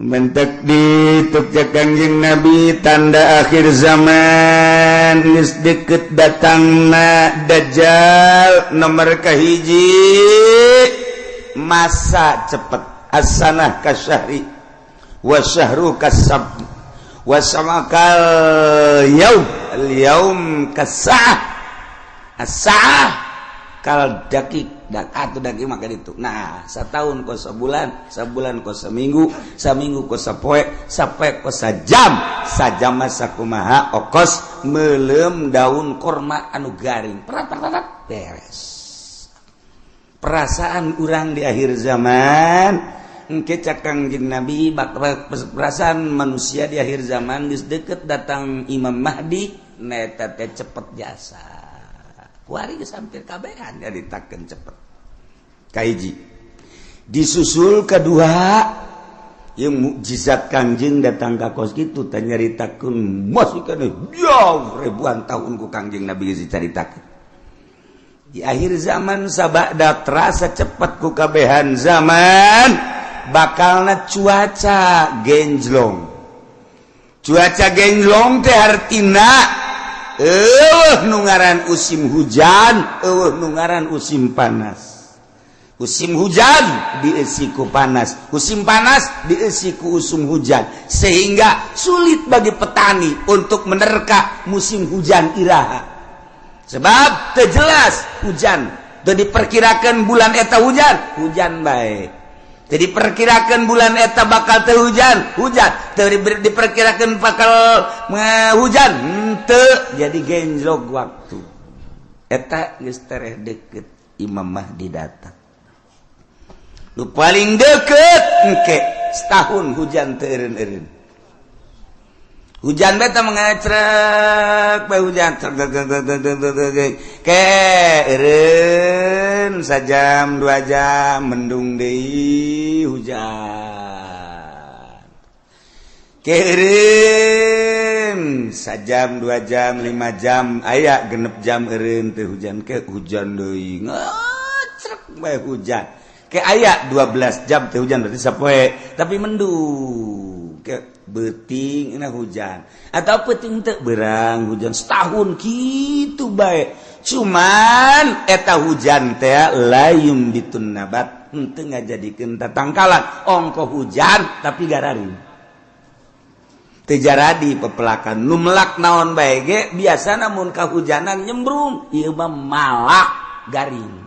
mentek ditukja Kangjeng Nabi tanda akhir zaman geus deukeut datangna Dajjal nomor kahiji masa cepet as-sanah kasyahri wa syahru kasab wa samakal yaum al-yaum kasah as-sa'ah kal dakik atau daki maka itu. Nah, setahun ko sebulan, sebulan ko seminggu, seminggu ko sapoe, sapoe ko sajam, sajam masa kumaha okos melem daun korma anu garing. Perat beres. Perasaan urang di akhir zaman, engke cak Kangjeng Nabi perasaan manusia di akhir zaman geus deukeut datang Imam Mahdi, neta teh cepet jasa. Kuari geus hampir kabehan nyaritakeun cepet. Kaiji disusul kedua yang mukjizat Kangjeng datang ka kos kitu teh nyaritakeun masih kana jauh ribuan tahun ku Kangjeng Nabi geus dicaritakeun. Di akhir zaman sabada terasa cepet ku kabehan zaman bakalna cuaca genjlong. Cuaca genjlong teh artina nu ngaran usim hujan, nu ngaran usim panas. Musim hujan diisi ku panas, musim panas diisi ku usum hujan, sehingga sulit bagi petani untuk menerka musim hujan iraha. Sebab terjelas hujan, teu diperkirakan bulan eta hujan, hujan bae. Teu diperkirakan bulan eta bakal teu hujan, hujan. Teu diperkirakan bakal hujan, henteu. Jadi genjlog waktu. Eta geus tereh deukeut Imam Mahdi datang. Nu paling deket engke setahun hujan teu eureun-eureun. Hujan beta mengacrek bae hujan ke eureun sajam 2 jam mendung deui hujan. Ke eureun sajam 2 jam 5 jam aya genep jam eureun teu hujan ke hujan deui ngacrek bae hujan. Ke aya 12 jam teh hujan berarti sapoe tapi mendung ke beuting na hujan atau peuting teu beurang hujan setahun kitu bae cuman eta hujan teh layum bitun nabat henteu ngajadikeun tatangkalan ongko hujan tapi gararing teu jaradi pepelakan nu melak naon bae ge biasana mun kahujanan nyembrung ieu mah malak garing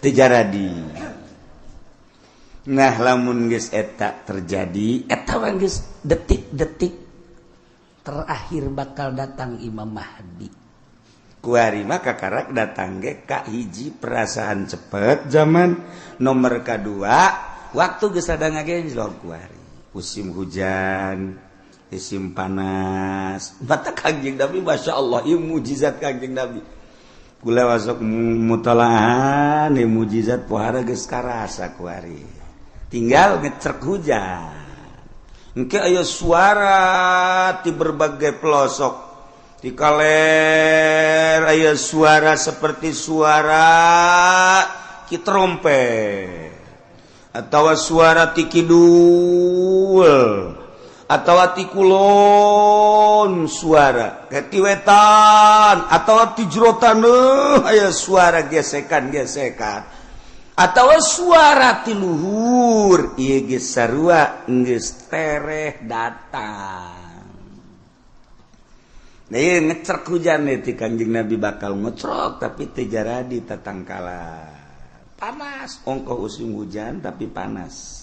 terjadi. Nah lamun geus eta terjadi eta geus detik-detik terakhir bakal datang Imam Mahdi. Kuari mah kakarak datang ge ka hiji perasaan cepet zaman nomor kadua waktu geus ada ngagenjlog kuari musim hujan musim panas mata Kangjeng Nabi masyaallah ieu mujizat Kangjeng Nabi. Kula wasok mutalaah ni mujizat pohara geus karasa kuari. Tinggal ngecrek hujan. Engke aya suara ti berbagai pelosok. Di kaler aya suara seperti suara ki trompet. Atawa suara ti kidul. Atau ti kulon suara ti wetan atau ti jerotan aya suara gesekan atau suara ti luhur ieu geus sarua geus tereh datang. Nah ieu ngecrek hujan ti Kangjeng Nabi bakal ngecrok tapi teu jaradi tatangkala panas ongko usim hujan tapi panas.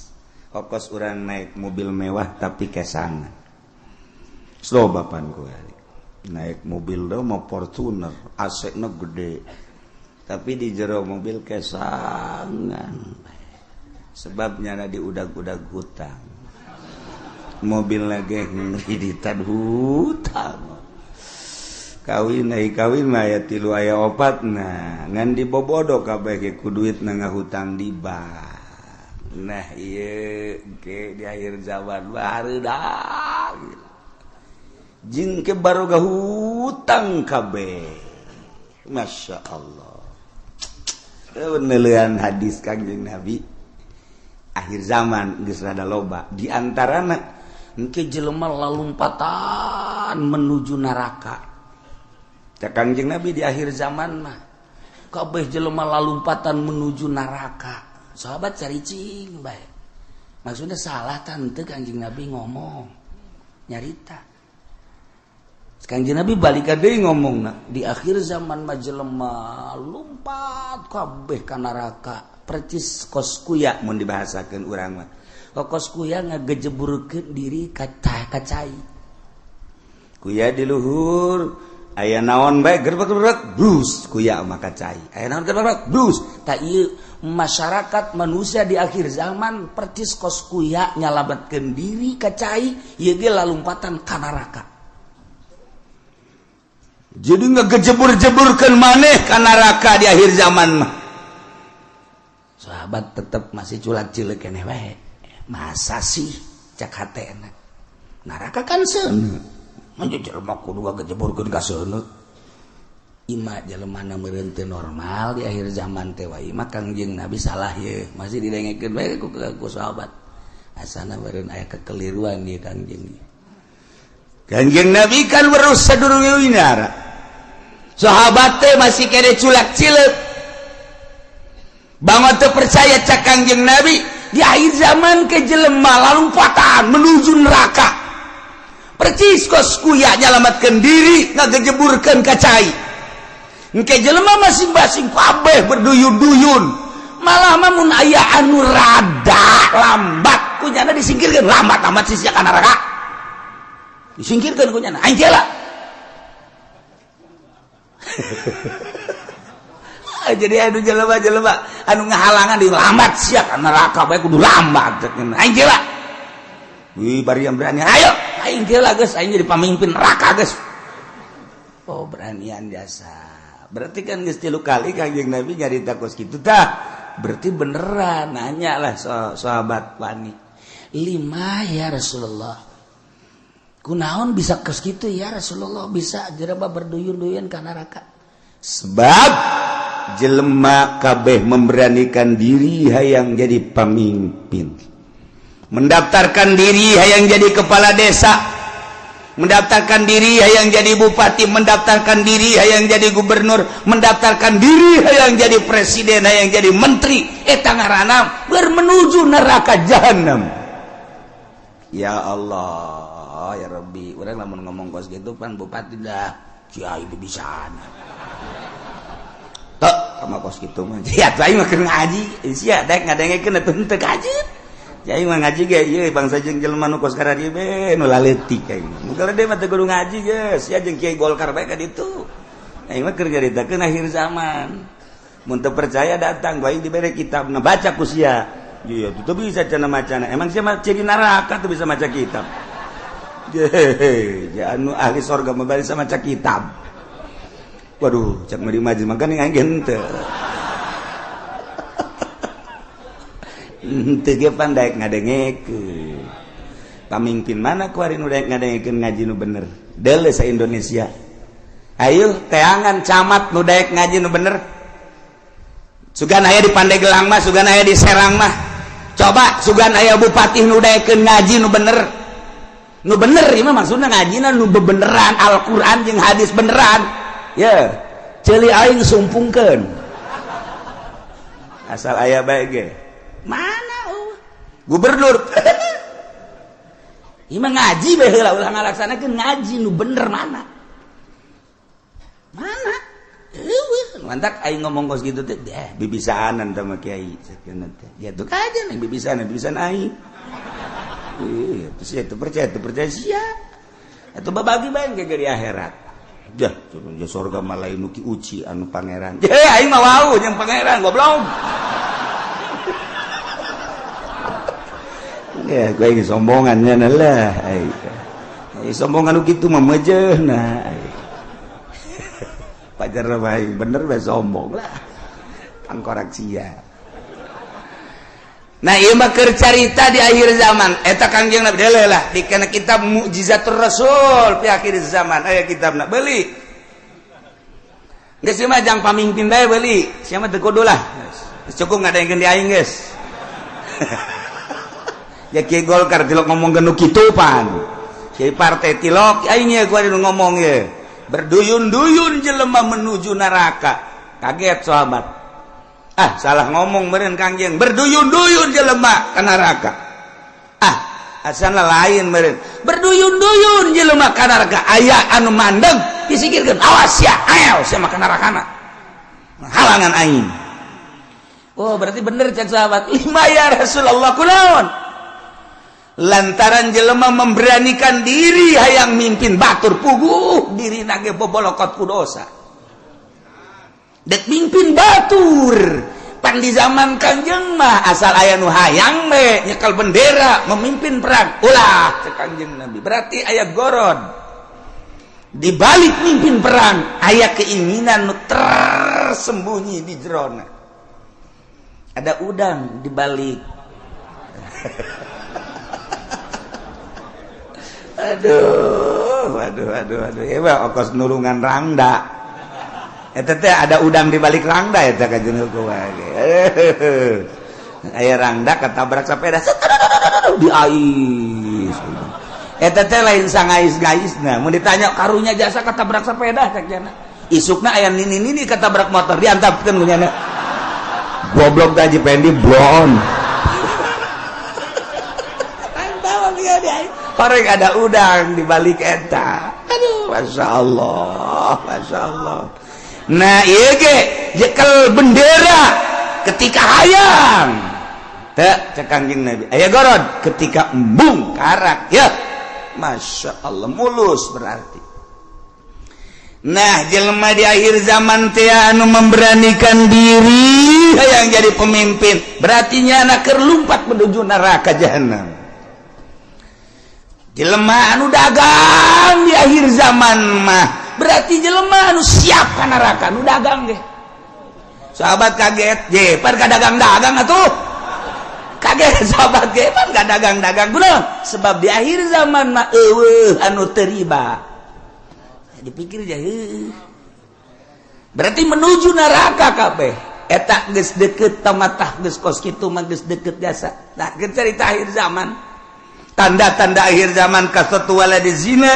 Okos urang naik mobil mewah tapi kesangan. Slow bapan gue. Naik mobil do mau Fortuner, AC-na gede. Tapi di jero mobil kesangan. Sebabnya na diudag-udag hutang. Mobil lagi ngiriditan hutang. Kawin mah aya 3 aya 4 nah ngan dibobodo kabeh ge ku duitna ngahutang di bank. Nah iya ke di akhir zaman baru dah jing ke baru gak hutang kabeh Masya Allah penelian hadis Kangjeng Nabi akhir zaman geus rada loba di antarana engke jelema lalumpatan menuju neraka. Cak Kangjeng Nabi di akhir zaman mah kabeh jelema lalumpatan menuju neraka. Sahabat caricing bae. Maksudnya salah tante Kangjeng Nabi ngomong nyarita. Kangjeng Nabi balik deui ngomongna di akhir zaman mah jelema lumpat kabeh ka neraka. Percis kos kuya mun dibahasakeun urang mah. Kos kuya ngagejeburkeun diri ka cai. Kuya di luhur aya naon bae gerbek-gerbek blus kuya mah ka cai. Aya naon gerbek blus. Ta ieu masyarakat manusia di akhir zaman percis kos kuya nyalametkeun diri ka cai ieu ge lalumpatan ka neraka. Jadi ngagejebur-jeburkeun maneh ka neraka di akhir zaman mah. Sahabat tetap masih culak-cilik keneh wae. Masa sih cak hatena. Neraka kan seuneu. Mun jelema kudu ngagejeburkeun ka seuneu. Ima jelemana meureun teu normal di akhir zaman teh wae mah Kangjeng Nabi salah ye. Masih didengekeun bae ku sahabat. Asana meureun aya kekeliruan ieu Kangjeng. Kangjeng Nabi kan weruh sadurunge winara. Sahabat teh masih kene culak-cilik. Banget percaya cak Kangjeng Nabi di akhir zaman ke jelema lalumpatan menuju neraka. Percis kos kuya nyalamatkeun diri ngagejeburkeun ka cai. Engke jelema masing-masing kabeh berduyun-duyun. Malah mun aya anu rada lambat kunyana disingkirkeun lambat amat sih ka neraka. Disingkirkeun kunyana aing lah. Jadi anu jelema-jelema anu ngahalangan di lambat sia ka neraka bae kudu lambat aing geula. Wih bari yang berani ayo aing geula geus aing jadi pamimpin neraka geus. Oh beranian jasa. Berarti kan geus 3 kali Kangjeng Nabi nyarita kos kitu tah. Berarti beneran nanya lah sahabat wani. 5 ya Rasulullah. Kunaon bisa kos kitu ya Rasulullah bisa jereba berduyun-duyun ka neraka. Sebab jelema kabeh memberanikan diri hayang jadi pemimpin, mendaftarkan diri hayang jadi kepala desa, mendaftarkan diri hayang jadi bupati, mendaftarkan diri hayang jadi gubernur, mendaftarkan diri hayang jadi presiden, hayang jadi menteri, eta ngaranna menuju neraka jahanam. Ya Allah ya Rabbi, urang lamun ngomong kos gitu pan bupati dah kiai bibisaan. Tok sama kos kitu mah. Sia aing mah keur ngaji. Sia daek ngadengekeun atuh teu ngaji. Aing mah ngaji ge ieu bangsa jeung jelema nu kos ka dieu be nu laletik aing. Muga dia mah teu kudu ngaji geus. Sia jeung Kiai Golkar bae ka ditu. Aing mah keur nyaritakeun akhir zaman. Mun teu percaya datang bae dibere kitabna baca ku sia. Iya teu bisa cenah macana. Emang sia mah ciri neraka teu bisa maca kitab. Ya anu ahli surga mah bari sama maca kitab. Waduh, cak meri maji makan yang agen teu. Teu ge pandai ngadengekeun. Pamimpin mana kuari nu daek ngadengekeun ngaji nu bener? Deuleu sa Indonesia. Ayo teangan camat nu daek ngaji nu bener. Sugan aya di Pandeglang mah, sugan aya di Serang mah. Coba sugan aya bupati nu daekeun ngaji nu bener. Nu bener ieu mah maksudna ngajina nu bebeneran Al-Qur'an jeung hadis beneran. Ya, celi aing sumpungkeun. Asal aya bae ge. Mana gubernur? Ieu mah ngaji bae heula ulah ngalaksanakeun ngaji nu bener mana? Mana? Eueuh, mantak aing ngomong kos kitu teh, bibisaanan teh mah kiai sakeun teh. Ya tuh kajen aing bibisaan aing. Itu percaya sia. Atuh babagi bae ge di akhirat. Dah, ya surga mah lain nu ki uci anu pangeran. Aing mah wau jeung pangeran goblok. Ya, gue ini sombongannya lah. Sombongan nu kitu mah meujeuhna. Pajar bae bener bae sombong lah. Pangkorak sia. Nah, ieu mah keur carita di akhir zaman. Eta Kangjeng Nabi deuleu lah dikena kitab Mukjizatur Rasul fi akhir zaman. Aya kitabna beuli. Geus mah jang pamimpin bae beuli. Sia mah teu kudu lah. Cukup ngadengekeun di aing geus. ya Kiai Golkar tilok ngomong genuk kitu pan Kiai partai tilok aing ye gua ngomong ye berduyun-duyun jelema menuju neraka kaget sahabat salah ngomong meureun Kangjeng berduyun-duyun jelema ka neraka asalna lain meureun berduyun-duyun jelema ka neraka aya anu mandeg disikirkeun awas ya ayo sia mah ka nerakana halangan aing. Oh berarti bener cek sahabat lima ya Rasulullah kunaon lantaran jelema memberanikan diri hayang mimpin batur puguh diri nage bobolokot ku dosa dek mimpin batur pan di zaman Kanjeng mah asal aya nu hayang we nyekel bendera memimpin perang ulah cek Kanjeng Nabi berarti aya goron di balik mimpin perang aya keinginan nu tersembunyi di jerona ada udang di balik aduh ya ongkos nulungan rangda eta teh ada udang di balik rangda eta kajeun hukum aya rangda katabrak sapeda di ais eta teh lain sangais-gaisna mun ditanya karunya jasa katabrak sapeda cek jana isukna aya nini katabrak motor diantapkeun ku nyana goblok gaji pendi blon orang ada udang di balik eta aduh masya Allah nah iya ge jekel bendera ketika hayang teh cek Kanjeng Nabi aya gorod ketika embung karak ya masya Allah mulus berarti. Nah jelema di akhir zaman teh anu memberanikan diri yang jadi pemimpin berarti nyana keur lumpat menuju neraka jahanam. Jelema anu dagang di akhir zaman mah berarti jelema anu siap ka neraka anu dagang ge. Sahabat kaget, je pan ka dagang-dagang atuh. Kaget sahabat ge pan ka dagang-dagang kunaon? Sebab di akhir zaman mah eueuh anu teu riba. Dipikir aja berarti menuju neraka kabeh eta geus deukeut tamatah geus kos kitu mah geus deukeut jasa nah cerita akhir zaman tanda-tanda akhir zaman kasatu waladi zina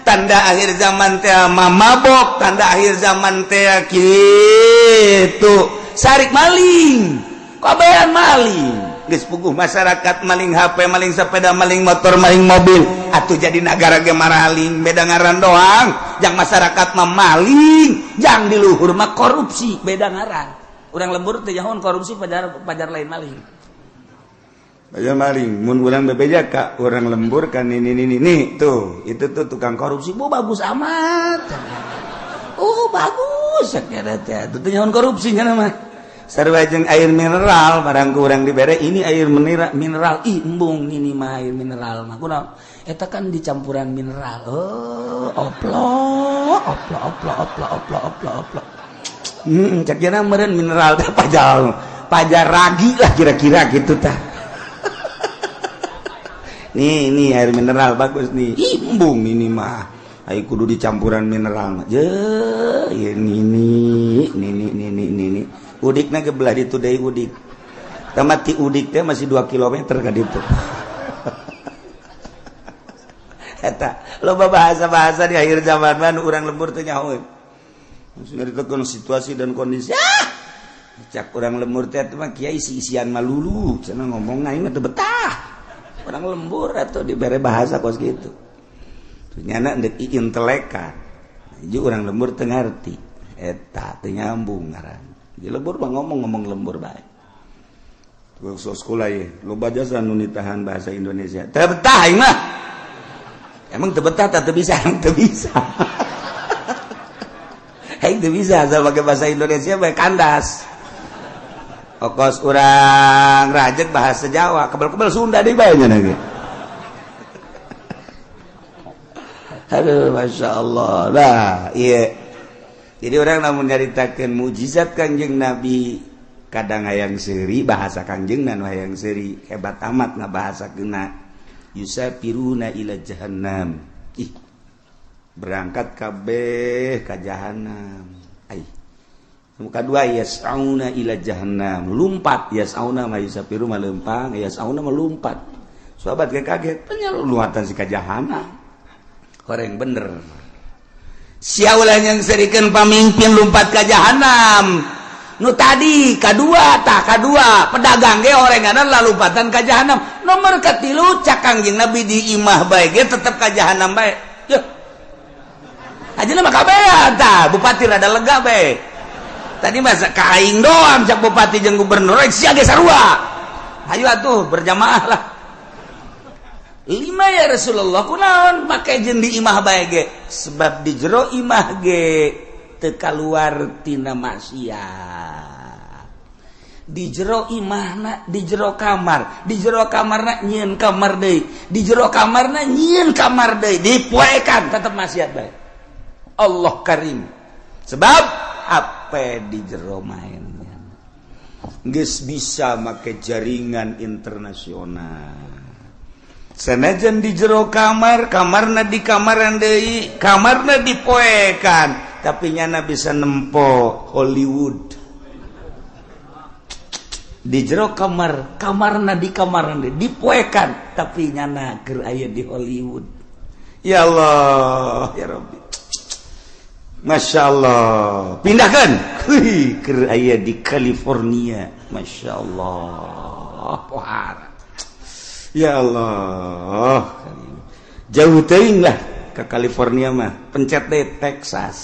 tanda akhir zaman teh mamabok tanda akhir zaman teh kitu sarik maling kabehan maling geus puguh masyarakat maling HP maling sepeda maling motor maling mobil atuh jadi negara ge maraling beda ngaran doang jang masyarakat mah maling jang di luhur mah korupsi beda ngaran urang lembur teh nyahoan korupsi pajar lain maling aya maling mun urang bebeja ka urang lembur kan ini tuh itu tuh tukang korupsi bagus amat bagus sakira teh teu nyahoan korupsi nya mah sarua jeung air mineral barang kurang dibere ini air mineral embung ini mah air mineral mah kunaon eta kan dicampuran mineral oplok cak jana meureun mineral teh pajar ragi lah kira-kira gitu tah nih air mineral bagus nih embung ini mah ai kudu dicampuran mineral mah je ini udikna gebelah ditu deui udik tamati udik teh masih 2 km ka ditu eta loba bahasa-bahasa di akhir zaman mah urang lembur teh nyaho nyaritakeun situasi dan kondisi cak urang lembur teh mah kiai isian malulu cenah ngomong aing mah teu betah urang lembur atuh dibere bahasa kos kitu nyana deuk intelekan ieu urang lembur teu ngarti eta teu nyambung ngaran di lembur mah ngomong lembur bae. Waktu sekolah ye, loba jasa nu nitahan bahasa Indonesia. Teu betah aing mah. Emang teu betah teu bisa, teu bisa. Aing teu bisa asal pakai bahasa Indonesia bae kandas. Okos urang rajek bahasa Jawa, kebel-kebel Sunda deui bae nya ge. Aduh, masya Allah. Nah, iya. Jadi orang namun nyaritakeun mujizat Kanjeng Nabi kadang hayang seuri bahasa Kanjeng dan hayang seuri hebat amat ngabahasakeunna yusafiruna ila jahannam berangkat kabeh ka jahanam kadua yas'auna ila jahannam lumpat yas'auna ma yusafiru ma leumpang yas'auna ma lumpat sahabat kaget penyeluatan si kajahanam koreng bener siaulah yang serikan pamimpin lompat ka jahanam nu tadi kedua pedagang ge orenganan lalumpatan ka jahanam nomor katilu cak Kangjeng Nabi di imah bae ge tetep ka jahanam bae yeuh ajeuna mah kabehan tah bupati rada lega bae tadi masa kaing doang cak bupati jeung gubernur sia ge sarua ayo atuh berjamaah lah 5 ya Rasulullah kunaon make jeung di imah bae ge sebab di jero imah ge teu kaluar tina maksiat di jero imahna di jero kamarna nyieun kamar deui di jero kamarna nyieun kamar deui dipoekan tetep maksiat bae Allah Karim sebab apa di jero mainnya geus bisa make jaringan internasional sanajan di jero kamarna di kamaran deui kamarna dipoekan tapi nyana bisa nempo Hollywood di jero kamarna di kamaran deui dipoekan tapi nyana keur aya di Hollywood ya Allah ya Rabbi Masya Allah pindahkan keur aya di California Masya Allah pohara ya Allah jauh teuing lah ke California mah pencet deh Texas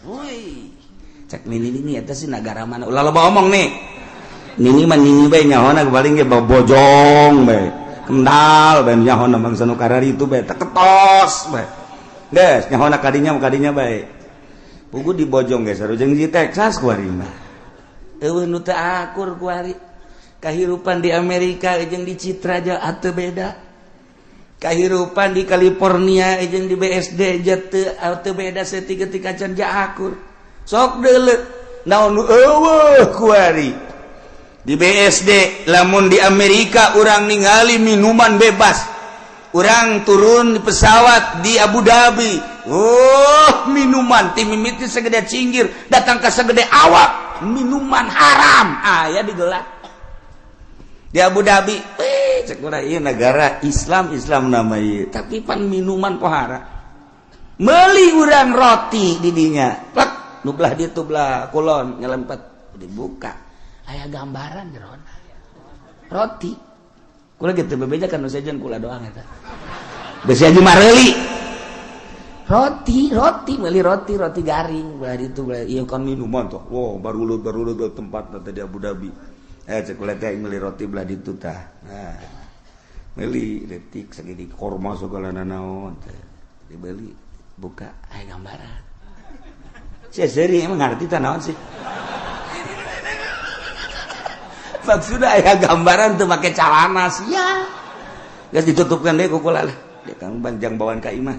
woi cek nini eta sih negara mana ulah loba omong nih nini mah nini bae nyahona paling ge bojong bae kendal bae nyahona bangsa nu karari itu bae teketos bae geus nyahona kadinya bae pugu di bojong geus sareng di Texas kuari mah eueuh nu teu akur kuari kahirupan di Amerika jeung di Citra aja atuh beda kahirupan di California jeung di BSD teu beda setika can akur sok deuleu naon nu eueuh kuari di BSD lamun di Amerika urang ningali minuman bebas urang turun di pesawat di Abu Dhabi minuman ti mimiti segede cinggir datang ka segede awak minuman haram aya digelat di Abu Dhabi cek urang ieu negara Islam nama ieu tapi pan minuman pohara meuli urang roti di dinya plak nu belah ditu belah kulon nyelempet dibuka aya gambaran jerona roti kula gitu bebeja kan nu sajen kula doang eta geus aja mareuli roti meuli roti garing belah ditu belah ieu kan minuman tuh wow barulut tempat tadi di Abu Dhabi cek kula teh meuli roti belah ditu tah meuli detik sagede korma segala naon teh dibeli buka aya gambaran sia seri emang ngarti tah naon sih maksudna aya gambaran teu make calana sia geus ditutupkeun deui ku kula lah dia kang banjang bawaan ka imah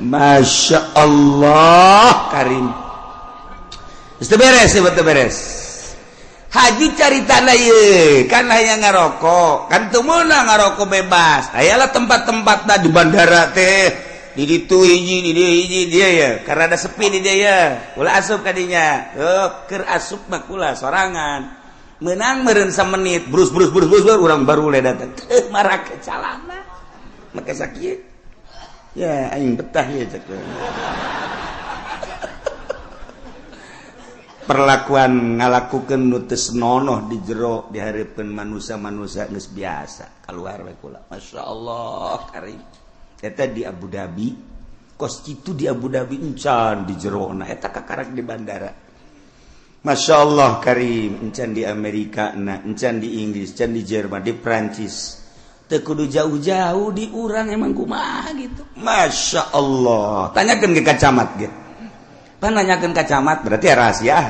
Masya Allah Karim Itu beres. Haji caritana ye, kan hayang ngarokok, kan teu meunang ngarokok bebas. Ayalah tempat-tempatna di bandara teh, di ditu hiji, di dieu hiji dia ya. Karena ada sepi di dia ya. Ulah asup ka dinya. Keur asup mah kula sorangan. Meunang meureun samenit, brus urang baru le datang. Marah ke calana. Make sakieu. Ya, aing betah ya cek. Perlakuan ngalakukeun nu teu senonoh di jero dihareupeun manusia-manusia geus biasa kaluar we kula. Masyaallah Karim. Eta di Abu Dhabi, kos kitu di Abu Dhabi encan di jerona eta kakarak di bandara. Masyaallah Karim, encan di Amerika na, encan di Inggris, encan di Jerman, di Prancis. Teu kudu jauh-jauh di urang emang kumaha gitu. Masyaallah. Tanyakeun ke kacamat ge. Pan nanyakeun ka camat berarti ya rahasia.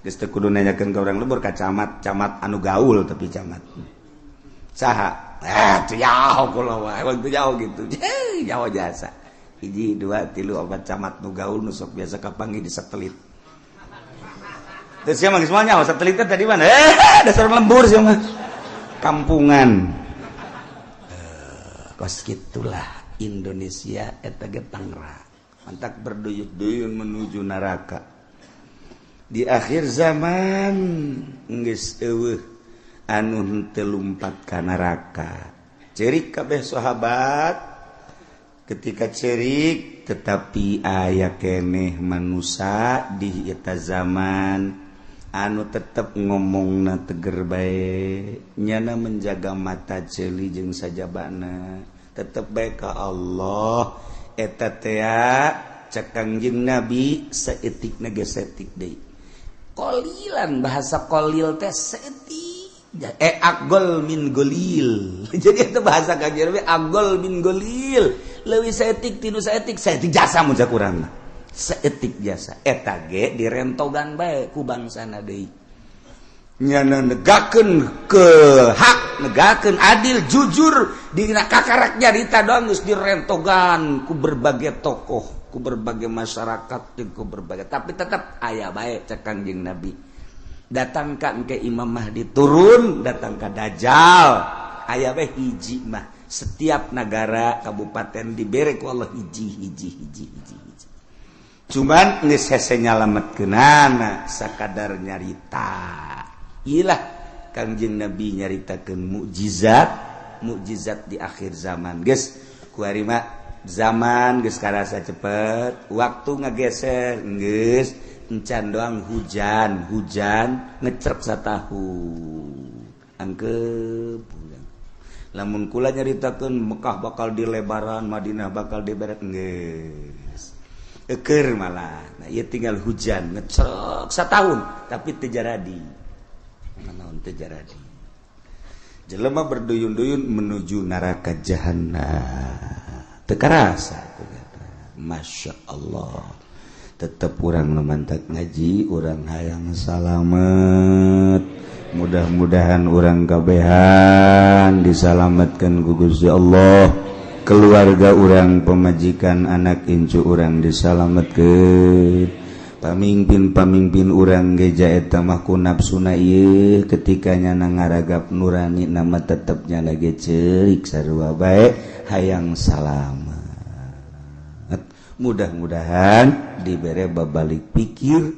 Geus teu kudu nanyakeun ka urang lembur ka camat anu gaul tapi camat. Saha? Teu jauh kula wae, teu jauh gitu. Jauh jasa. 1 2 3 4 camat nu gaul nu sok biasa kapanggih di satelit. Terus sia mah geus moal nyaho satelit tadi mana? Dasar lembur sia mah. Kampungan. Kos gitulah Indonesia eta ge Tangerang. Mantak berduyun-duyun menuju neraka. di akhir zaman geus eueuh anu teu lumpat ka neraka. Cerik kabeh sahabat ketika cerik tetapi aya keneh manusia di eta zaman anu tetep ngomongna teger bae nyana menjaga mata ceuli jeung sajabana tetep bae ka Allah eta teh cek Kangjeng Nabi saeutik ge saeutik deui qalilan bahasa qalil teh saeutik agol min golil. Jadi itu bahasa Kangjeng Nabi agol min golil. Leuwih saeutik tinu saeutik jasa mun sakurangna. Saeutik jasa eta ge direntogan bae ku bangsana deui. Nyana negakeun ke hak, negakeun adil, jujur dina kakarak nyarita doang geus direntogan ku berbagai tokoh, ku berbagai masyarakat, ku berbagai tapi tetap aya bae cek Kangjeng Nabi. Datang ka engke Imam Mahdi turun, datang ka Dajjal aya we hiji mah setiap negara kabupaten dibere ku Allah hiji. Cuman geus hese nyalametkeunana sakadar nyarita. Iyalah Kangjeng Nabi nyaritakeun mukjizat di akhir zaman. Geus kuari mah zaman geus karasa cepet, waktu ngageser geus encan doang hujan ngecerep satahu angkep lamun kula nyaritakeun Mekah bakal dilebaran Madinah bakal diberet geus eukeur malah nah ieu tinggal hujan ngecerep satahun tapi teu jaradi naon teu jaradi jelema berduyun-duyun menuju neraka jahanam teu karasa Masya Allah tetap urang memantak ngaji urang hayang salamet mudah-mudahan urang kabehan disalametkeun ku Gusti Allah keluarga urang pemajikan anak incu urang disalametkeun pamimpin urang geja eta mah ku nafsuna ieu ketika nyana ngaragap nurani nama tetepnya lagi ceurik sarua bae hayang salamet mudah-mudahan dibere babalik pikir